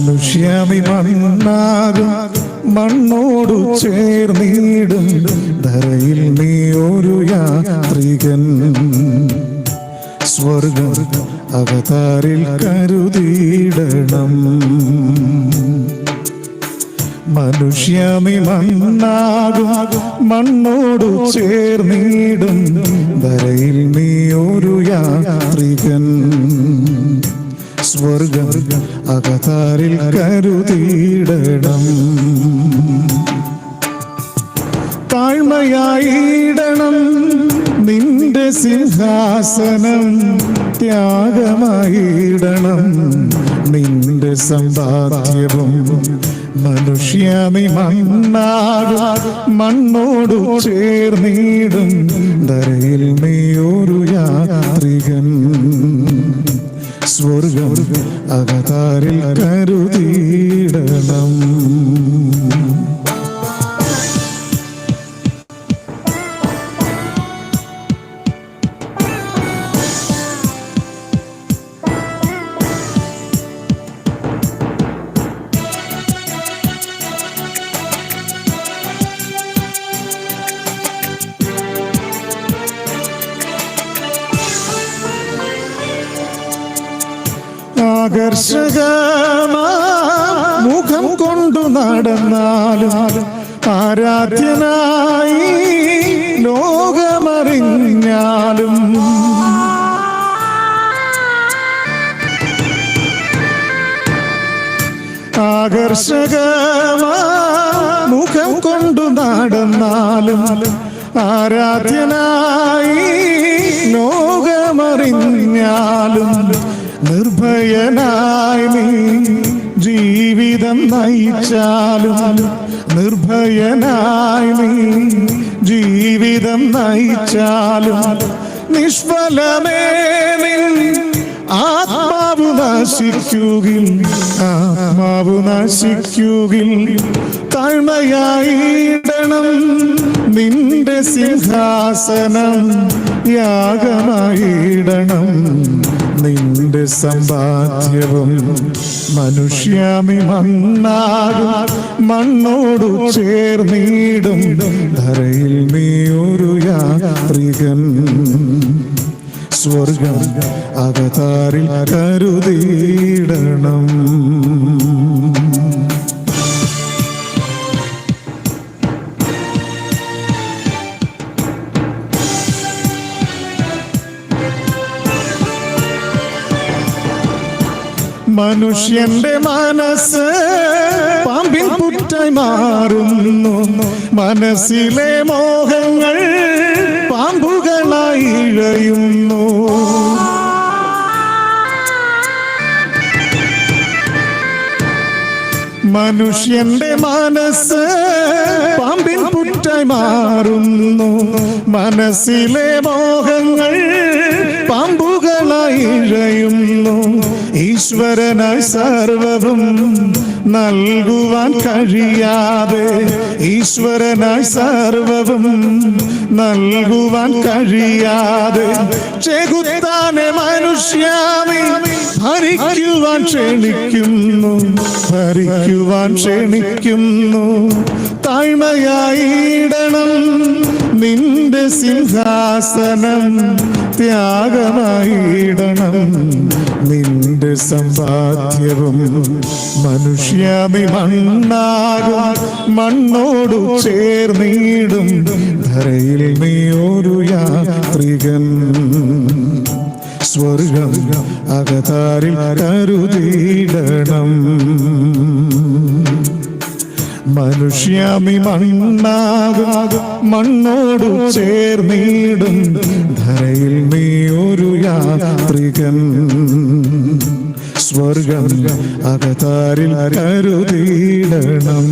മനുഷ്യമി മണ്ണാകും മണ്ണോടു ചേർന്നിടും ധരയിൽ നീ ഒരു യാത്രികൻ സ്വർഗം അവതാരിൽ കരുതിയിടണം. മനുഷ്യമി മണ്ണാകും മണ്ണോടു ചേർന്നിടും ധരയിൽ നീ ഒരു യാത്രികൻ സ്വർഗം അകതാരിൽ കരുതിയിടണം. താഴ്മയായിടണം നിന്റെ സിംഹാസനം, ത്യാഗമായിടണം നിന്റെ സമ്പാദ്യവും. മനുഷ്യമി മണ്ണാകും മണ്ണോടു ചേർന്നിടും ധരയിൽ നീ ഒരു യാത്രികൻ സ്വർഗം അകതാരിൽ കരുതിയിടണം. ആകർഷകമായ മുഖം കൊണ്ടു നടന്നാലും ആരാധ്യനായി ലോകമറിഞ്ഞാലും ആകർഷകമായ മുഖം കൊണ്ടു നടന്നാലും ആരാധ്യനായി ലോകമറിഞ്ഞാലും നിർഭയനായി നീ ജീവിതം നയിച്ചാലും നിർഭയനായി നീ ജീവിതം നയിച്ചാലും നിഷ്ഫലമേ നിൻ ആത്മാവു നശിക്കുകിൽ ആത്മാവു നശിക്കുകിൽ. താഴ്മയായിടണം നിന്റെ സിംഹാസനം, യാഗമായിടണം നിന്റെ സമ്പാദ്യവും. മനുഷ്യമി മണ്ണാകും മണ്ണോടു ചേർന്നിടും ധരയിൽ നീ ഒരു യാത്രികൻ സ്വർഗം അകതാരിൽ കരുതിയിടണം. മനുഷ്യന്റെ മനസ്സ് പാമ്പിൻ പുറ്റായി മാറുന്നു, മനസ്സിലെ മോഹങ്ങൾ പാമ്പുകളായി ഇഴയുന്നു. മനുഷ്യന്റെ മനസ്സ് പാമ്പിൻ പുറ്റായി മാറുന്നു, മനസ്സിലെ മോഹങ്ങൾ പാമ്പുകളായി ഇഴയുന്നു. ഈശ്വരനായി സർവവും നൽകുവാൻ കഴിയാതെ, ഈശ്വരനായി സർവവും നൽകുവാൻ കഴിയാതെ ചെകുത്താനെ മനുഷ്യാമി ഭരിക്കുവാൻ ക്ഷണിക്കുന്നു, ഭരിക്കുവാൻ ക്ഷണിക്കുന്നു. താഴ്മയായിടണം നിന്റെ സിംഹാസനം, ത്യാഗമായിടണം നിന്റെ സമ്പാദ്യവും. മനുഷ്യമി മണ്ണാകും മണ്ണോടു ചേർന്നിടും ധരയിൽ നീ ഒരു യാത്രികൻ സ്വർഗം അകതാരിൽ കരുതിയിടണം. മനുഷ്യമി മണ്ണാകും മണ്ണോടു ചേർന്നിടും ധരയിൽ നീ ഒരു യാത്രികൻ സ്വർഗം അകതാരിൽ കരുതിയിടണം.